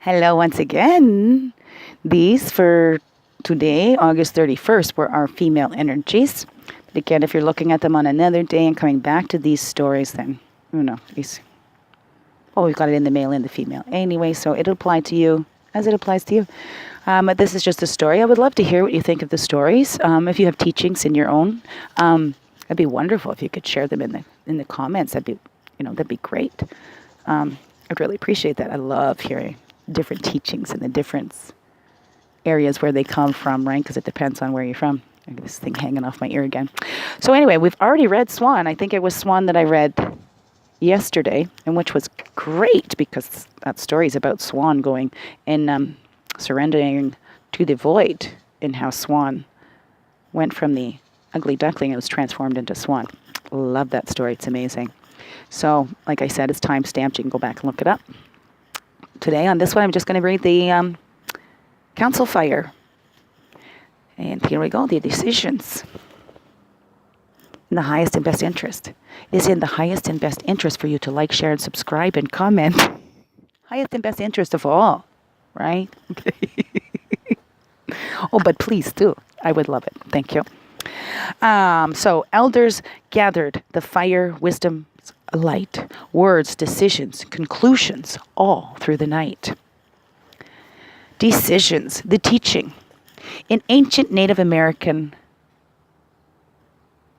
Hello once again. These for today, August 31st, were our female energies. But again, if you're looking at them on another day and coming back to these stories, then, we've got it in the male and the female. Anyway, so it'll apply to you as it applies to you. But this is just a story. I would love to hear what you think of the stories. If you have teachings in your own, it'd be wonderful if you could share them in the comments. That'd be great. I'd really appreciate that. I love hearing different teachings and the different areas where they come from, right? Because it depends on where you're from. I got this thing hanging off my ear again. So anyway, we've already read Swan. I think it was Swan that I read yesterday, and which was great because that story is about Swan going and surrendering to the void, and how Swan went from the ugly duckling and was transformed into Swan. Love that story. It's amazing. So, like I said, it's time-stamped. You can go back and look it up. Today, on this one, I'm just going to read the council fire. And here we go, the decisions. In the highest and best interest. It is in the highest and best interest for you to like, share, and subscribe, and comment. Highest and best interest of all, right? Okay. Oh, but please do. I would love it. Thank you. So, elders gathered the fire, wisdom, light, words, decisions, conclusions, all through the night. Decisions, the teaching. In ancient Native American,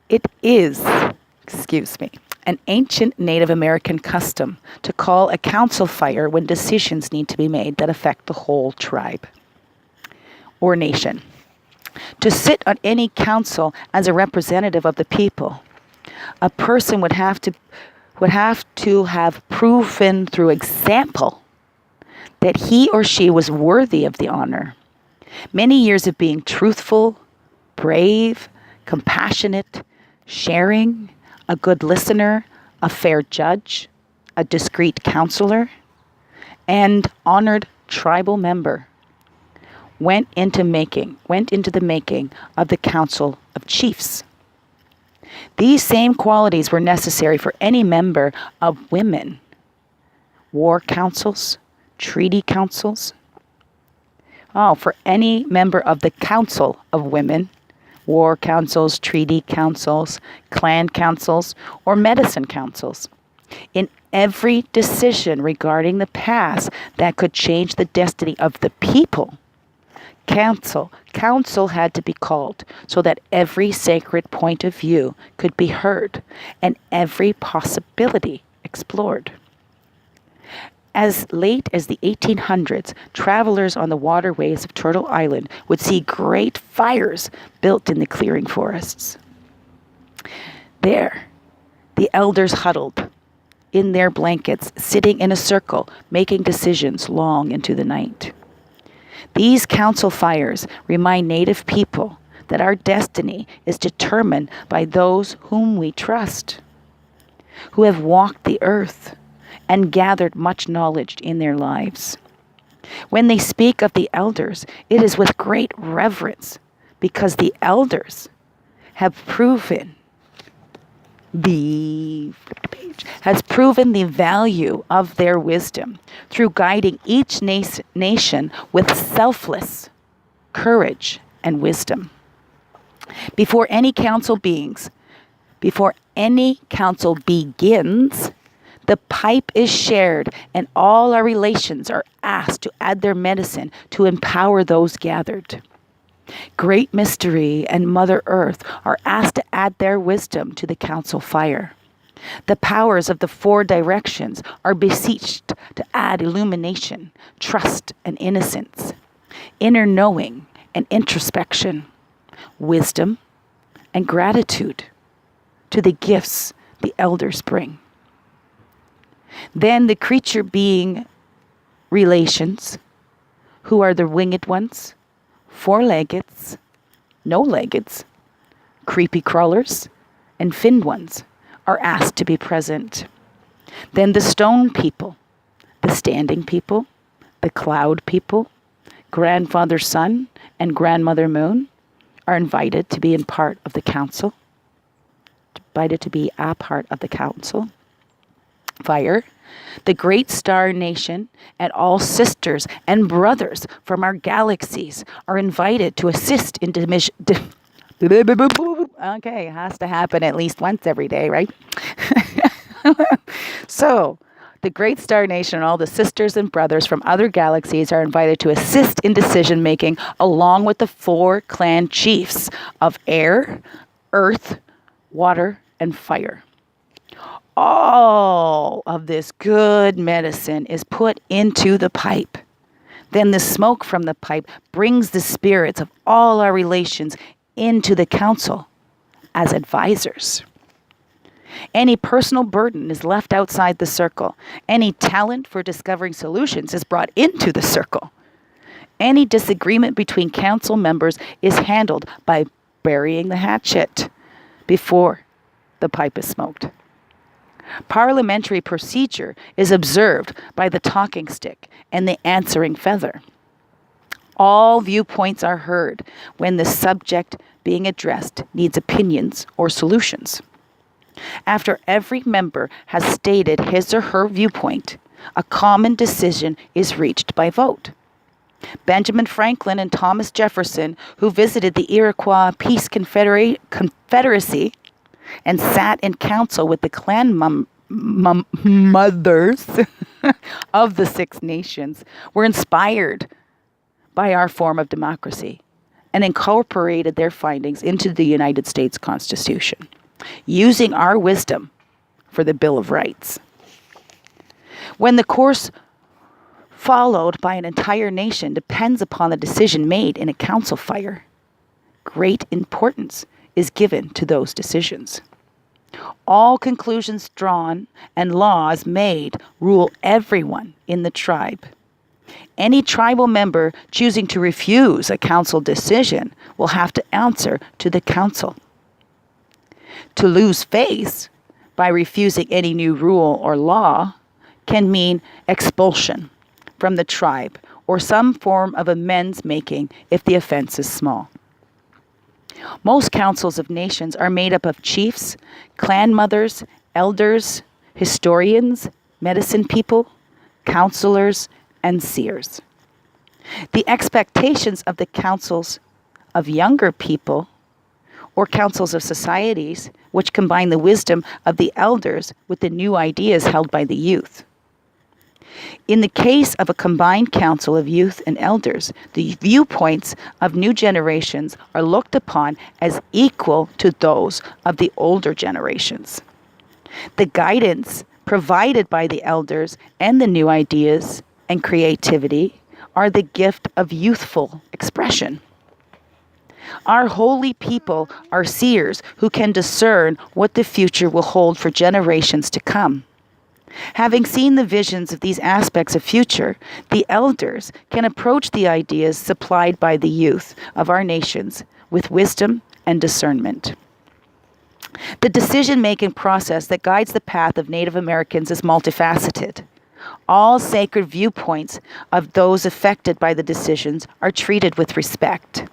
it is, an ancient Native American custom to call a council fire when decisions need to be made that affect the whole tribe or nation. To sit on any council as a representative of the people, a person would have to have proven through example that he or she was worthy of the honor. Many years of being truthful, brave, compassionate, sharing, a good listener, a fair judge, a discreet counselor, and honored tribal member went into the making of the Council of Chiefs. These same qualities were necessary for any member of women, war councils, treaty councils. For any member of the Council of Women, war councils, treaty councils, clan councils, or medicine councils. In every decision regarding the past that could change the destiny of the people, Council had to be called so that every sacred point of view could be heard and every possibility explored. As late as the 1800s, travelers on the waterways of Turtle Island would see great fires built in the clearing forests. There, the elders huddled in their blankets, sitting in a circle, making decisions long into the night. These council fires remind Native people that our destiny is determined by those whom we trust, who have walked the earth and gathered much knowledge in their lives. When they speak of the elders, it is with great reverence, because the elders have proven the value of their wisdom through guiding each nation with selfless courage and wisdom. Before any council begins, the pipe is shared and all our relations are asked to add their medicine to empower those gathered. Great Mystery and Mother Earth are asked to add their wisdom to the council fire. The powers of the four directions are beseeched to add illumination, trust and innocence, inner knowing and introspection, wisdom and gratitude to the gifts the elders bring. Then the creature being relations, who are the winged ones, four-leggeds, no-leggeds, creepy crawlers, and finned ones, are asked to be present. Then the stone people, the standing people, the cloud people, grandfather sun, and grandmother moon are invited to be a part of the council. Fire. The great star nation and all sisters and brothers from our galaxies are invited to assist in okay, it has to happen at least once every day, right? So, the great star nation and all the sisters and brothers from other galaxies are invited to assist in decision making along with the 4 clan chiefs of air, earth, water, and fire. All of this good medicine is put into the pipe. Then the smoke from the pipe brings the spirits of all our relations into the council as advisors. Any personal burden is left outside the circle. Any talent for discovering solutions is brought into the circle. Any disagreement between council members is handled by burying the hatchet before the pipe is smoked. Parliamentary procedure is observed by the talking stick and the answering feather. All viewpoints are heard when the subject being addressed needs opinions or solutions. After every member has stated his or her viewpoint, a common decision is reached by vote. Benjamin Franklin and Thomas Jefferson, who visited the Iroquois Peace Confederacy and sat in council with the clan mothers of the 6 nations, were inspired by our form of democracy and incorporated their findings into the United States Constitution, using our wisdom for the Bill of Rights. When the course followed by an entire nation depends upon the decision made in a council fire, great importance is given to those decisions. All conclusions drawn and laws made rule everyone in the tribe. Any tribal member choosing to refuse a council decision will have to answer to the council. To lose face by refusing any new rule or law can mean expulsion from the tribe or some form of amends making if the offense is small. Most councils of nations are made up of chiefs, clan mothers, elders, historians, medicine people, counselors, and seers. The expectations of the councils of younger people or councils of societies which combine the wisdom of the elders with the new ideas held by the youth. In the case of a combined council of youth and elders, the viewpoints of new generations are looked upon as equal to those of the older generations. The guidance provided by the elders and the new ideas and creativity are the gift of youthful expression. Our holy people are seers who can discern what the future will hold for generations to come. Having seen the visions of these aspects of future, the elders can approach the ideas supplied by the youth of our nations with wisdom and discernment. The decision-making process that guides the path of Native Americans is multifaceted. All sacred viewpoints of those affected by the decisions are treated with respect.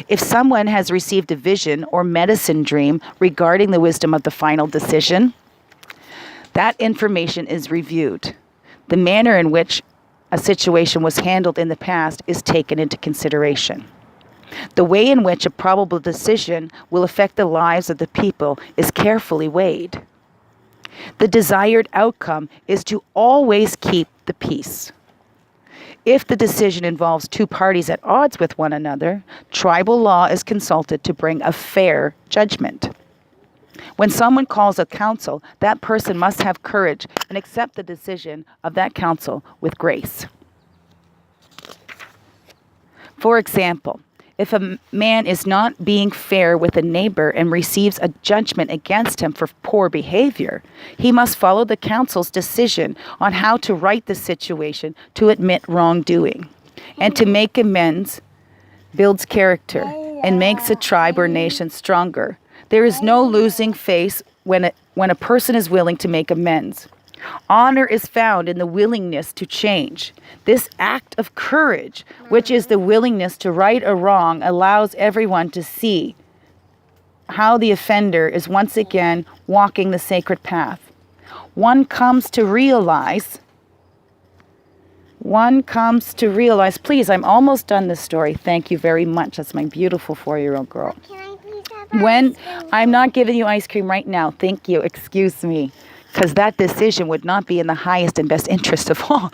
If someone has received a vision or medicine dream regarding the wisdom of the final decision, that information is reviewed. The manner in which a situation was handled in the past is taken into consideration. The way in which a probable decision will affect the lives of the people is carefully weighed. The desired outcome is to always keep the peace. If the decision involves 2 parties at odds with one another, tribal law is consulted to bring a fair judgment. When someone calls a council, that person must have courage and accept the decision of that council with grace. For example, if a man is not being fair with a neighbor and receives a judgment against him for poor behavior, he must follow the council's decision on how to right the situation to admit wrongdoing. And to make amends builds character and makes a tribe or nation stronger. There is no losing face when a person is willing to make amends. Honor is found in the willingness to change. This act of courage, which is the willingness to right a wrong, allows everyone to see how the offender is once again walking the sacred path. one comes to realize, please, I'm almost done this story. Thank you very much. That's my beautiful 4-year-old girl. Can I please have ice cream? I'm not giving you ice cream right now. Thank you. Excuse me. Because that decision would not be in the highest and best interest of all.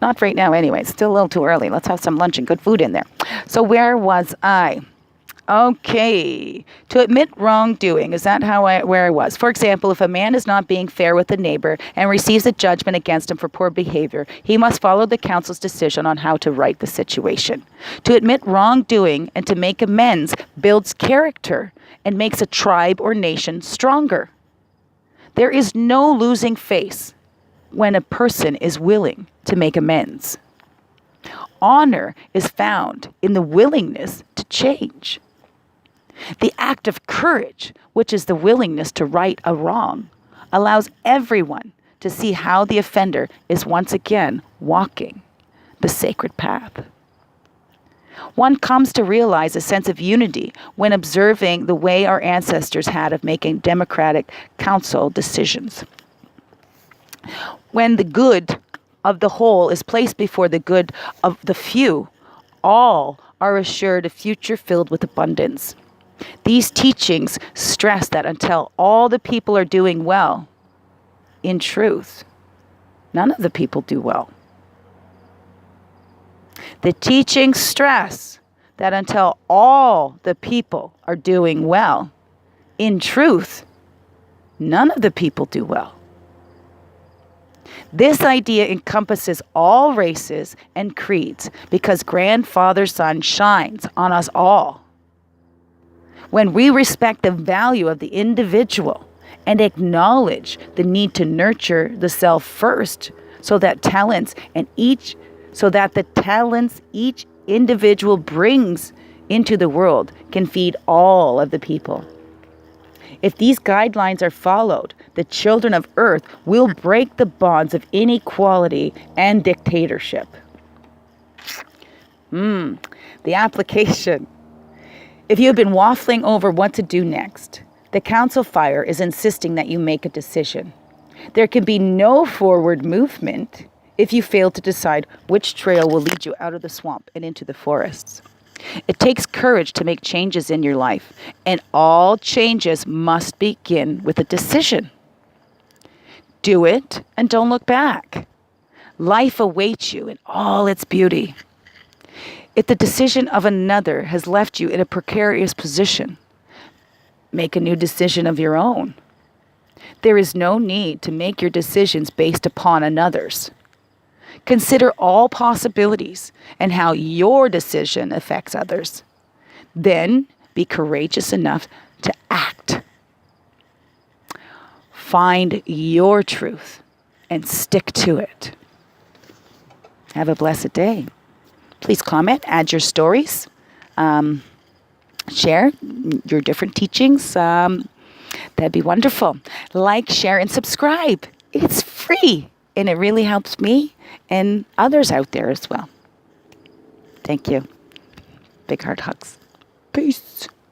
Not right now anyway. It's still a little too early. Let's have some lunch and good food in there. So where was I? Okay. To admit wrongdoing. Is that where I was? For example, if a man is not being fair with a neighbor and receives a judgment against him for poor behavior, he must follow the council's decision on how to right the situation. To admit wrongdoing and to make amends builds character and makes a tribe or nation stronger. There is no losing face when a person is willing to make amends. Honor is found in the willingness to change. The act of courage, which is the willingness to right a wrong, allows everyone to see how the offender is once again walking the sacred path. One comes to realize a sense of unity when observing the way our ancestors had of making democratic council decisions. When the good of the whole is placed before the good of the few, all are assured a future filled with abundance. These teachings stress that until all the people are doing well, in truth, none of the people do well. The teachings stress that until all the people are doing well, in truth, none of the people do well. This idea encompasses all races and creeds because Grandfather Sun shines on us all. When we respect the value of the individual and acknowledge the need to nurture the self first so that the talents each individual brings into the world can feed all of the people. If these guidelines are followed, the children of Earth will break the bonds of inequality and dictatorship. The application. If you have been waffling over what to do next, the council fire is insisting that you make a decision. There can be no forward movement if you fail to decide which trail will lead you out of the swamp and into the forests. It takes courage to make changes in your life, and all changes must begin with a decision. Do it and don't look back. Life awaits you in all its beauty. If the decision of another has left you in a precarious position, make a new decision of your own. There is no need to make your decisions based upon another's. Consider all possibilities and how your decision affects others. Then be courageous enough to act. Find your truth and stick to it. Have a blessed day. Please comment, add your stories, share your different teachings. That'd be wonderful. Like, share, and subscribe. It's free, and it really helps me and others out there as well. Thank you. Big heart hugs. Peace.